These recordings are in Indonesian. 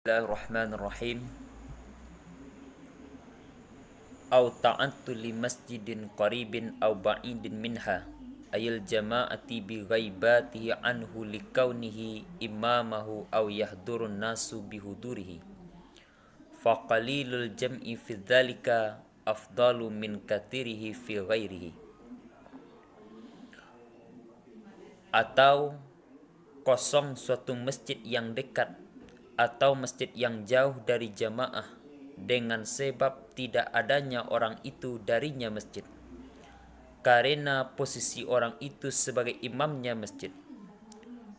Bismillahirrahmanirrahim. Au ta'attu li masjidin qaribin au ba'idin minha ayil jama'ati bi ghaibatihi anhu likaunihi imamahu au yahdurun nasu bihudurihi faqalilul jam'i fi dzalika afdalu min kathirihi fi ghairihi. Atau kosong suatu masjid yang dekat atau masjid yang jauh dari jamaah dengan sebab tidak adanya orang itu darinya masjid, karena posisi orang itu sebagai imamnya masjid,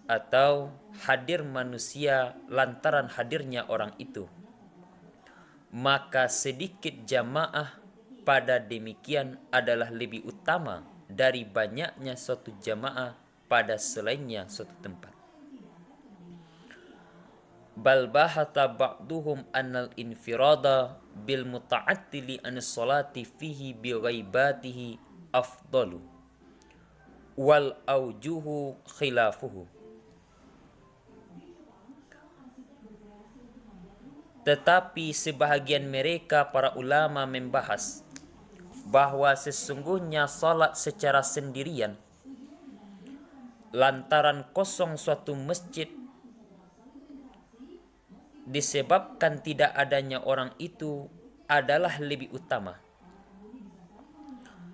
atau hadir manusia lantaran hadirnya orang itu, maka sedikit jamaah pada demikian adalah lebih utama dari banyaknya suatu jamaah pada selainnya suatu tempat. Bal bahata ba'duhum annal infirada bil muta'attili anis salati fihi bi ghaibatihi afdalu wal aujuhu khilafuhu. Tetapi sebahagian mereka para ulama membahas bahwa sesungguhnya salat secara sendirian lantaran kosong suatu masjid disebabkan tidak adanya orang itu adalah lebih utama.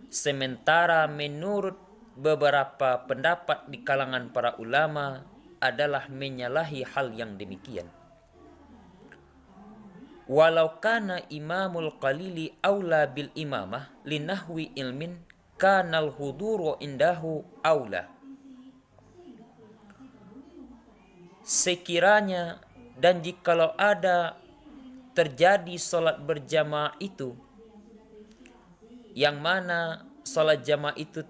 Sementara menurut beberapa pendapat di kalangan para ulama adalah menyalahi hal yang demikian. Walau kana imamul qalili aula bil imamah linahwi ilmin kanal huduru indahu aula. Sekiranya dan jikalau ada terjadi salat berjamaah itu, yang mana salat jamaah itu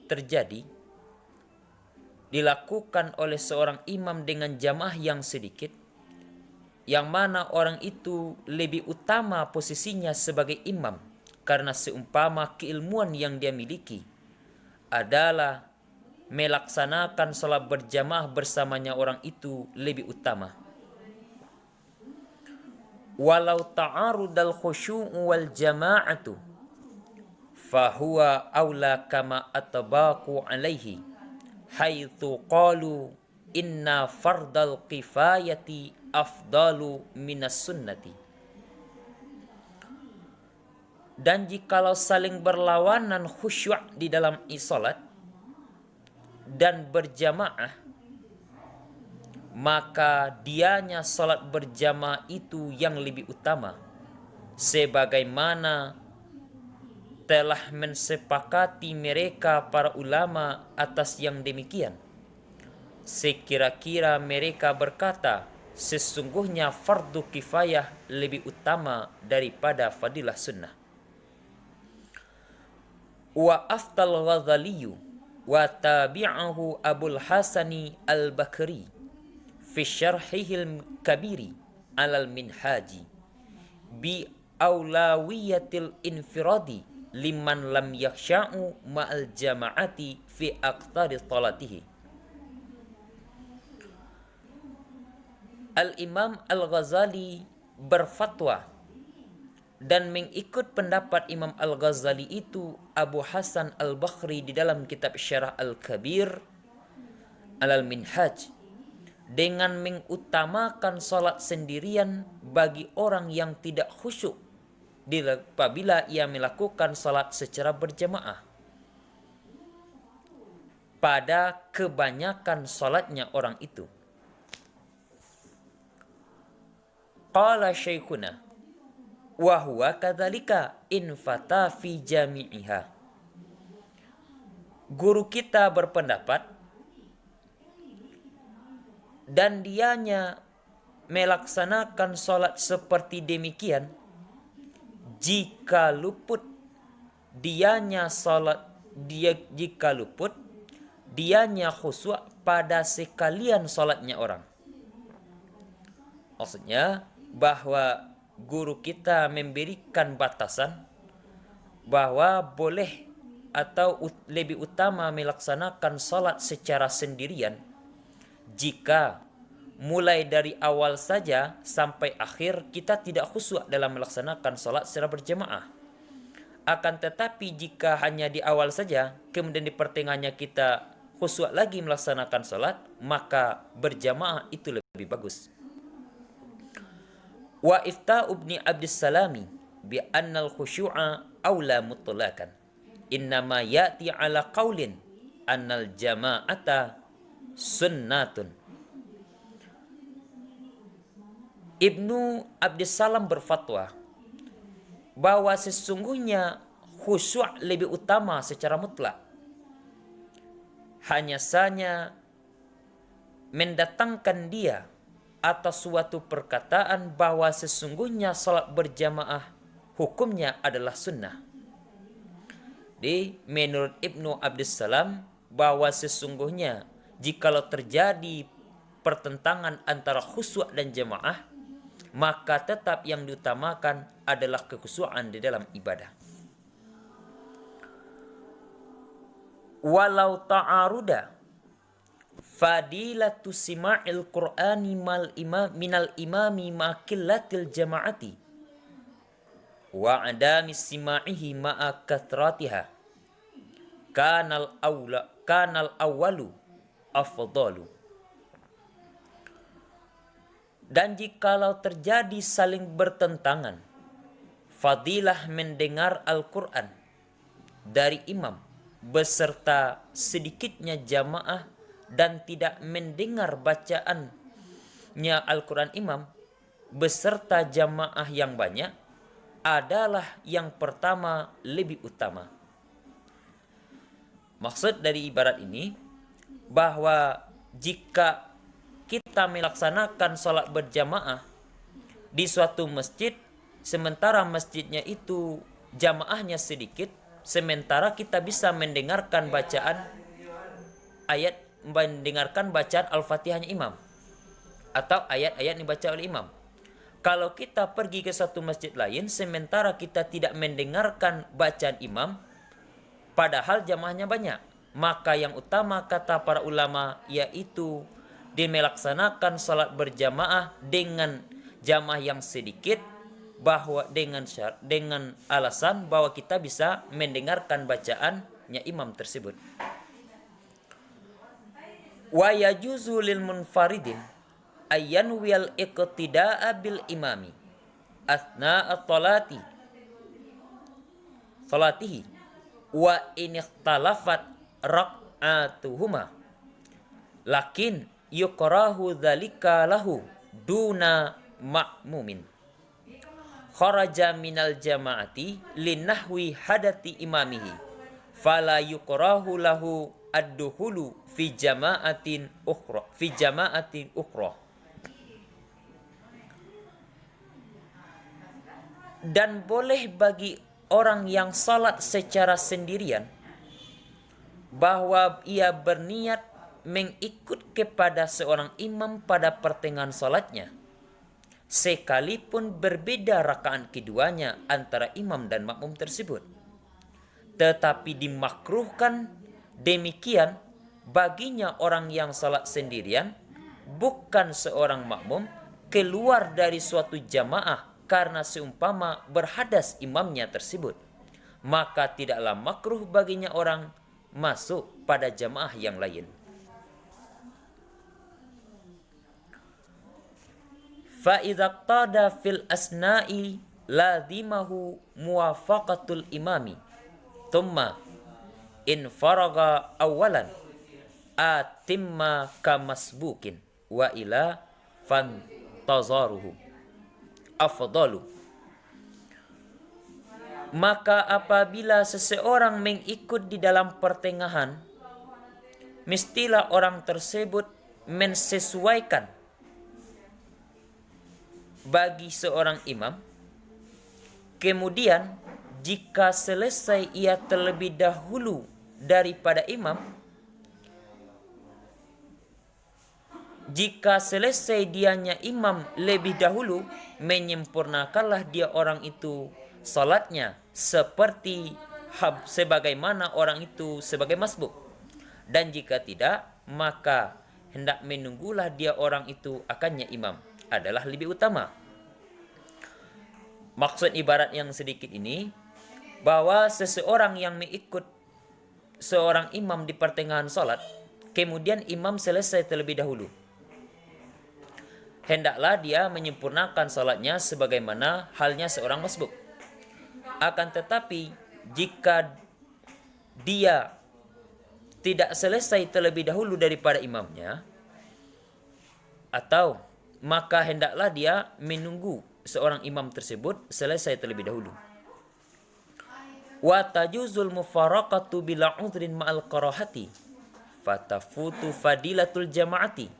terjadi dilakukan oleh seorang imam dengan jamaah yang sedikit, yang mana orang itu lebih utama posisinya sebagai imam karena seumpama keilmuan yang dia miliki adalah melaksanakan salat berjamaah bersamanya orang itu lebih utama. Walau ta'arudal khusyu'u wal jama'atu fahuwa aula kama atbaqu alaihi haitsu qalu inna fardal kifayati afdalu minas sunnati. Dan jikalau saling berlawanan khusyuk di dalam salat dan berjamaah, maka dianya salat berjamaah itu yang lebih utama, sebagaimana telah mensepakati mereka para ulama atas yang demikian. Sekira-kira mereka berkata, sesungguhnya fardu kifayah lebih utama daripada fadilah sunnah. Wa aftal Ghazaliyu wa tabi'ahu Abul Hasani al-Bakri fi syarhihil kabiri alal minhaji bi aulawiyatil infiradi liman lam yaksha'u ma'al jama'ati fi aqtari salatihi. Al-Imam Al-Ghazali berfatwa dan mengikut pendapat Imam Al-Ghazali itu Abu Hasan Al-Bakri di dalam kitab Syarah Al-Kabir alal minhaj dengan mengutamakan salat sendirian bagi orang yang tidak khusyuk apabila ia melakukan salat secara berjamaah pada kebanyakan salatnya orang itu. Qala syekhuna wa huwa kadzalika in fata fi jami'iha. Guru kita berpendapat dan dianya melaksanakan salat seperti demikian jika luput dianya dianya khusyuk pada sekalian salatnya orang. Maksudnya bahwa guru kita memberikan batasan bahwa boleh atau lebih utama melaksanakan salat secara sendirian jika mulai dari awal saja sampai akhir kita tidak khusyuk dalam melaksanakan sholat secara berjamaah. Akan tetapi jika hanya di awal saja, kemudian di pertengahannya kita khusyuk lagi melaksanakan sholat, maka berjamaah itu lebih bagus. Wa ifta'u ibni Abdissalami bi annal khusyu'a aula mutlaqan. Innama ya'ti ala qaulin annal jama'ata sunnatun. Ibnu Abdissalam berfatwa bahwa sesungguhnya khusyuk lebih utama secara mutlak. Hanya saja mendatangkan dia atas suatu perkataan bahwa sesungguhnya salat berjamaah hukumnya adalah sunnah. Menurut Ibnu Abdissalam bahwa sesungguhnya jikalau terjadi pertentangan antara khusyuk dan jamaah, maka tetap yang diutamakan adalah kekhusyuan di dalam ibadah. Walau ta'aruda fadilatu sima'il qur'ani minal imami ma'killatil jama'ati wa adami sima'ihi ma'a kathratiha kanal awwalu afdalu. Dan jikalau terjadi saling bertentangan fadilah mendengar Al-Quran dari imam beserta sedikitnya jamaah dan tidak mendengar bacaannya Al-Quran imam beserta jamaah yang banyak adalah yang pertama lebih utama. Maksud dari ibarat ini bahwa jika kita melaksanakan sholat berjamaah di suatu masjid, sementara masjidnya itu jamaahnya sedikit, sementara kita bisa mendengarkan bacaan Al-Fatihahnya imam atau ayat-ayat yang dibaca oleh imam. Kalau kita pergi ke suatu masjid lain, sementara kita tidak mendengarkan bacaan imam, padahal jamaahnya banyak, maka yang utama kata para ulama yaitu melaksanakan salat berjamaah dengan jamaah yang sedikit, bahwa dengan alasan bahwa kita bisa mendengarkan bacaannya imam tersebut. Wa yajuzu lil munfaridin ayyanwil iqtida'a bil imami athna'a salatihi wa in ikhtalafat rak'atuhuma lakin yukrahu dzalika lahu duna ma'mumin kharaja minal jama'ati linahwi hadati imamihi fala yukrahu lahu ad-duhulu fi jama'atin ukhra. Dan boleh bagi orang yang salat secara sendirian bahwa ia berniat mengikut kepada seorang imam pada pertengahan salatnya, sekalipun berbeda rakaat keduanya antara imam dan makmum tersebut. Tetapi dimakruhkan demikian baginya orang yang salat sendirian, bukan seorang makmum, keluar dari suatu jamaah karena seumpama berhadas imamnya tersebut, maka tidaklah makruh baginya orang masuk pada jamaah yang lain. Fa idza qada fil asna'i lazimahu muwafaqatul imami thumma in faraga awalan atimma kamasbukin wa ila fantazaruhu afdalu. Maka apabila seseorang mengikut di dalam pertengahan, mestilah orang tersebut mensesuaikan bagi seorang imam. Kemudian jika selesai ia terlebih dahulu daripada imam, jika selesai dianya imam lebih dahulu, menyempurnakanlah dia orang itu salatnya seperti sebagaimana orang itu sebagai masbuk. Dan jika tidak, maka hendak menunggulah dia orang itu akannya imam adalah lebih utama. Maksud ibarat yang sedikit ini bahwa seseorang yang mengikut seorang imam di pertengahan salat, kemudian imam selesai terlebih dahulu, hendaklah dia menyempurnakan salatnya sebagaimana halnya seorang masbuk. Akan tetapi jika dia tidak selesai terlebih dahulu daripada imamnya, atau maka hendaklah dia menunggu seorang imam tersebut selesai terlebih dahulu. Wa tajuzul mufaraqatu bila udhrin ma'al karahati fatafutu fadilatul jama'ati.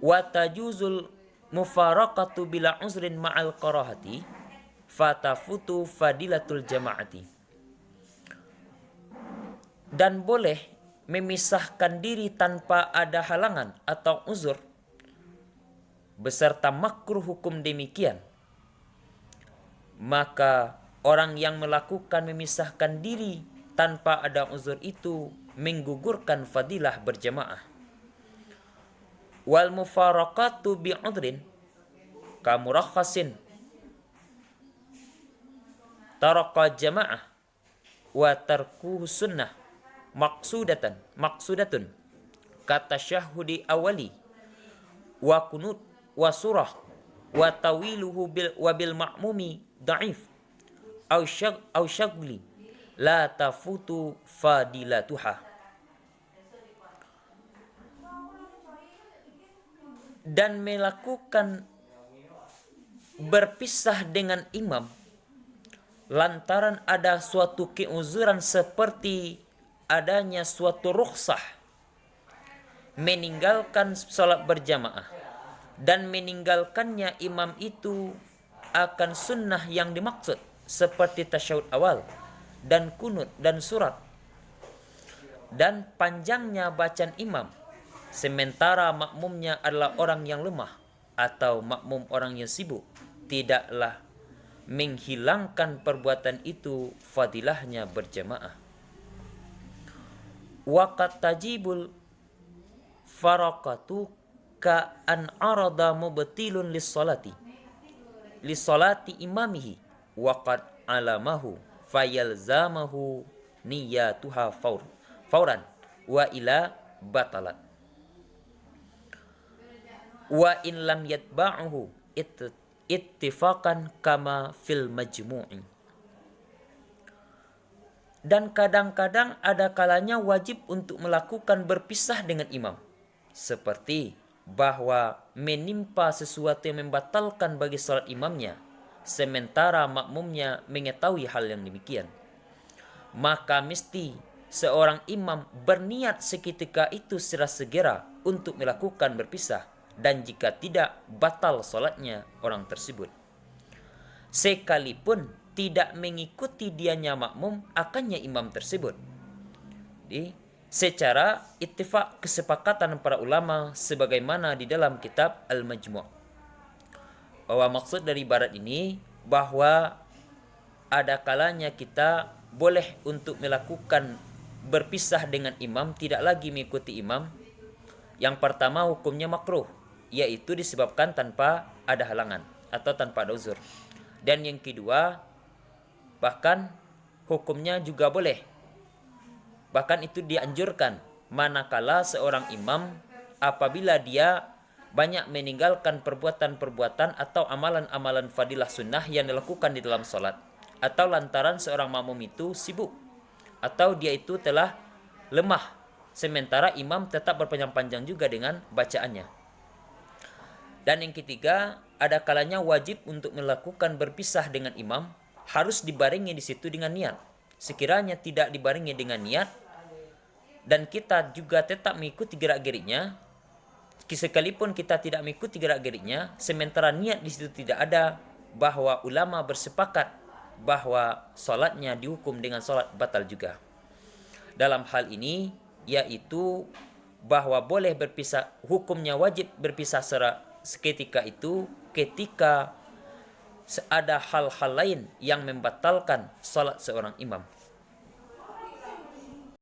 Wa tajuzul mufaraqatu bila uzrin ma'al karahati fatafutu fadilatul jama'ati. Dan boleh memisahkan diri tanpa ada halangan atau uzur beserta makruh hukum demikian. Maka orang yang melakukan memisahkan diri tanpa ada uzur itu menggugurkan fadilah berjamaah. Wal mufaraqatu bi'udrin kamurakhasin taraka jama'ah wa tarkuhu sunnah maksudatun kata syahudi awali wa kunut wa surah wa tawiluhu bil ma'mumi da'if au syagli la tafutu fadilatuha. Dan melakukan berpisah dengan imam lantaran ada suatu keuzuran seperti adanya suatu rukhsah meninggalkan salat berjamaah, dan meninggalkannya imam itu akan sunnah yang dimaksud seperti tasyahud awal dan kunut dan surat, dan panjangnya bacaan imam sementara makmumnya adalah orang yang lemah atau makmum orang yang sibuk, tidaklah menghilangkan perbuatan itu fadilahnya berjamaah. Waqat tajibul faraqatu ka an arada mubtilun lis-salati imamihi waqad alamahu fayalzamahu niyatuha fauran wa ila batalat wa in lam yatba'uhu ittifaqan kama fil majmu'i. Dan kadang-kadang ada kalanya wajib untuk melakukan berpisah dengan imam, seperti bahwa menimpa sesuatu yang membatalkan bagi salat imamnya sementara makmumnya mengetahui hal yang demikian, maka mesti seorang imam berniat seketika itu secara segera untuk melakukan berpisah, dan jika tidak batal salatnya orang tersebut sekalipun tidak mengikuti dianya makmum akannya imam tersebut. Jadi secara ittifaq kesepakatan para ulama sebagaimana di dalam kitab Al-Majmu', bahwa maksud dari ibarat ini bahwa ada kalanya kita boleh untuk melakukan berpisah dengan imam, tidak lagi mengikuti imam. Yang pertama hukumnya makruh, yaitu disebabkan tanpa ada halangan atau tanpa ada uzur. Dan yang kedua, bahkan hukumnya juga boleh, bahkan itu dianjurkan manakala seorang imam apabila dia banyak meninggalkan perbuatan-perbuatan atau amalan-amalan fadilah sunnah yang dilakukan di dalam salat, atau lantaran seorang makmum itu sibuk atau dia itu telah lemah sementara imam tetap berpanjang-panjang juga dengan bacaannya. Dan yang ketiga, ada kalanya wajib untuk melakukan berpisah dengan imam harus dibarengi di situ dengan niat. Sekiranya tidak dibarengi dengan niat dan kita juga tetap mengikuti gerak-geriknya, sekalipun kita tidak mengikuti gerak-geriknya sementara niat di situ tidak ada, bahwa ulama bersepakat bahwa salatnya dihukum dengan salat batal juga. Dalam hal ini yaitu bahwa boleh berpisah, hukumnya wajib berpisah seketika itu ketika ada hal-hal lain yang membatalkan salat seorang imam.